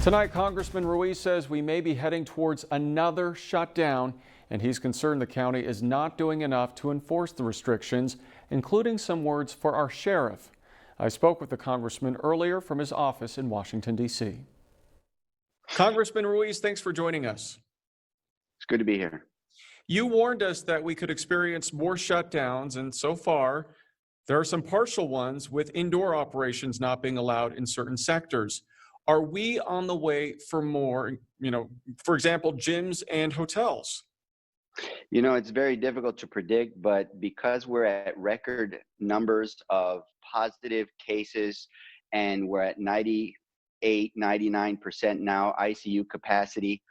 Tonight, Congressman Ruiz says we may be heading towards another shutdown, and he's concerned the county is not doing enough to enforce the restrictions, including some words for our sheriff. I spoke with the congressman earlier from his office in Washington, D.C. Congressman Ruiz, thanks for joining us. It's good to be here. You warned us that we could experience more shutdowns, and so far, there are some partial ones with indoor operations not being allowed in certain sectors. Are we on the way for more, for example, gyms and hotels? It's very difficult to predict, but because we're at record numbers of positive cases and we're at 98, 99% now ICU capacity,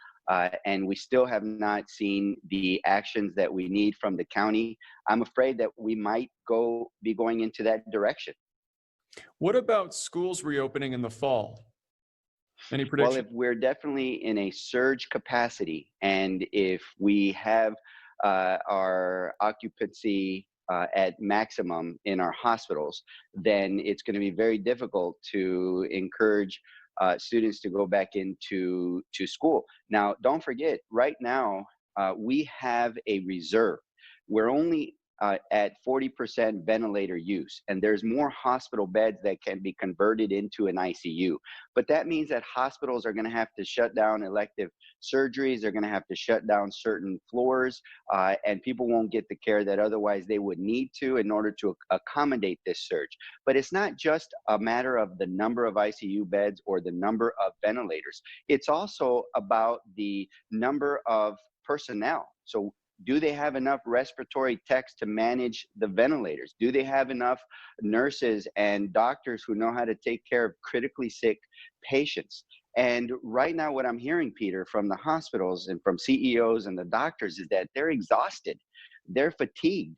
and we still have not seen the actions that we need from the county, I'm afraid that we might be going into that direction. What about schools reopening in the fall? Any Well, prediction? if we're definitely in a surge capacity, and if we have our occupancy at maximum in our hospitals, then it's going to be very difficult to encourage students to go back into school. Now, don't forget, right now, we have a reserve. We're only at 40% ventilator use, and there's more hospital beds that can be converted into an ICU. But that means that hospitals are going to have to shut down elective surgeries, they're going to have to shut down certain floors, and people won't get the care that otherwise they would need to in order to accommodate this surge. But it's not just a matter of the number of ICU beds or the number of ventilators. It's also about the number of personnel. So do they have enough respiratory techs to manage the ventilators? Do they have enough nurses and doctors who know how to take care of critically sick patients? And right now, what I'm hearing, Peter, from the hospitals and from CEOs and the doctors is that they're exhausted. They're fatigued.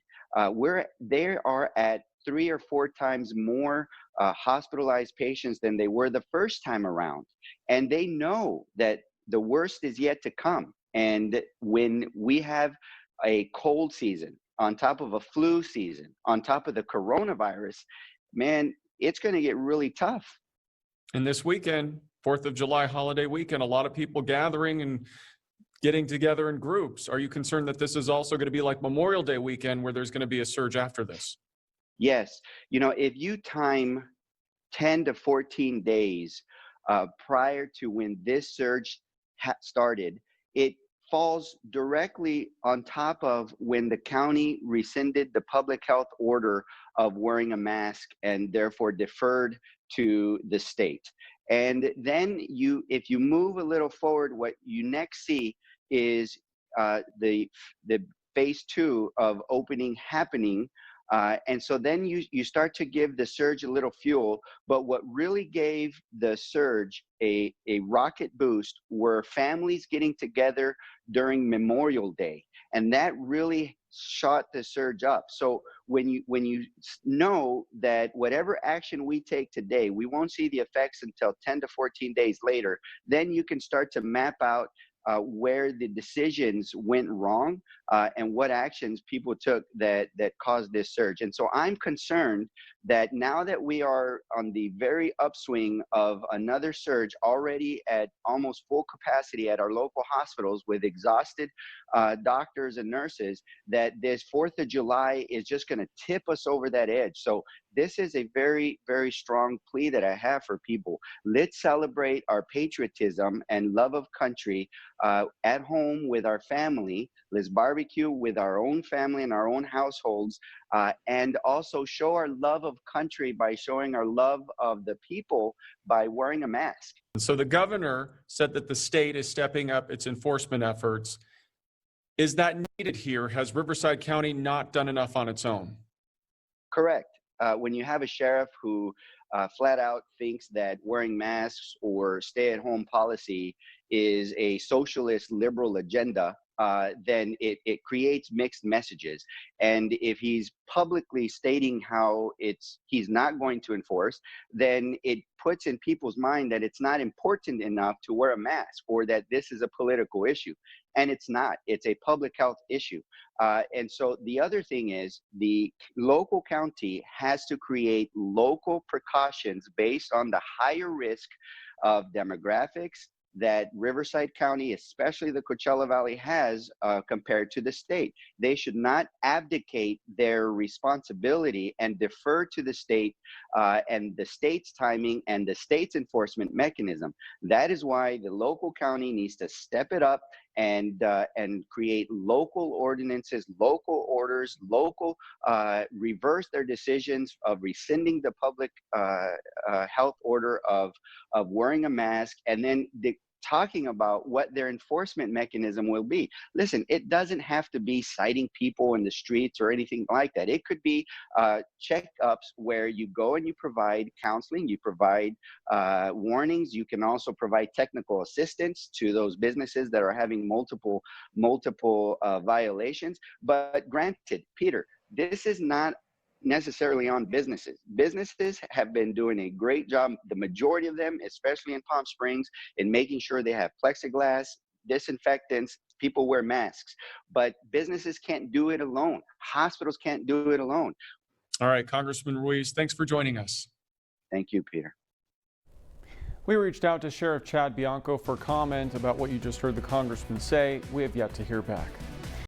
They are at 3 or 4 times more hospitalized patients than they were the first time around. And they know that the worst is yet to come. And when we have a cold season on top of a flu season, on top of the coronavirus, man, it's going to get really tough. And this weekend, 4th of July holiday weekend, a lot of people gathering and getting together in groups. Are you concerned that this is also going to be like Memorial Day weekend where there's going to be a surge after this? Yes. If you time 10 to 14 days prior to when this surge started, it falls directly on top of when the county rescinded the public health order of wearing a mask and therefore deferred to the state. And then if you move a little forward, what you next see is the phase 2 of opening happening. And so then you start to give the surge a little fuel, but what really gave the surge a rocket boost were families getting together during Memorial Day, and that really shot the surge up. So when you know that whatever action we take today, we won't see the effects until 10 to 14 days later, then you can start to map out where the decisions went wrong and what actions people took that caused this surge. And so I'm concerned that now that we are on the very upswing of another surge, already at almost full capacity at our local hospitals with exhausted doctors and nurses, that this 4th of July is just going to tip us over that edge. So this is a very, very strong plea that I have for people. Let's celebrate our patriotism and love of country at home with our family. Let's barbecue with our own family and our own households, and also show our love of country by showing our love of the people by wearing a mask. So the governor said that the state is stepping up its enforcement efforts. Is that needed here? Has Riverside County not done enough on its own? Correct. When you have a sheriff who flat out thinks that wearing masks or stay-at-home policy is a socialist liberal agenda, then it creates mixed messages. And if he's publicly stating how he's not going to enforce, then it puts in people's mind that it's not important enough to wear a mask, or that this is a political issue. And it's not. It's a public health issue. And so the other thing is, the local county has to create local precautions based on the higher risk of demographics that Riverside County, especially the Coachella Valley, has compared to the state. They should not abdicate their responsibility and defer to the state and the state's timing and the state's enforcement mechanism. That is why the local county needs to step it up and create local ordinances, local orders, reverse their decisions of rescinding the public health order of wearing a mask, and then talking about what their enforcement mechanism will be. Listen, it doesn't have to be citing people in the streets or anything like that. It could be checkups where you go and you provide counseling, you provide warnings. You can also provide technical assistance to those businesses that are having multiple violations. But granted, Peter, this is not necessarily on businesses. Businesses have been doing a great job, the majority of them, especially in Palm Springs, in making sure they have plexiglass, disinfectants, people wear masks. But businesses can't do it alone. Hospitals can't do it alone. All right, Congressman Ruiz, thanks for joining us. Thank you, Peter. We reached out to Sheriff Chad Bianco for comment about what you just heard the congressman say. We have yet to hear back.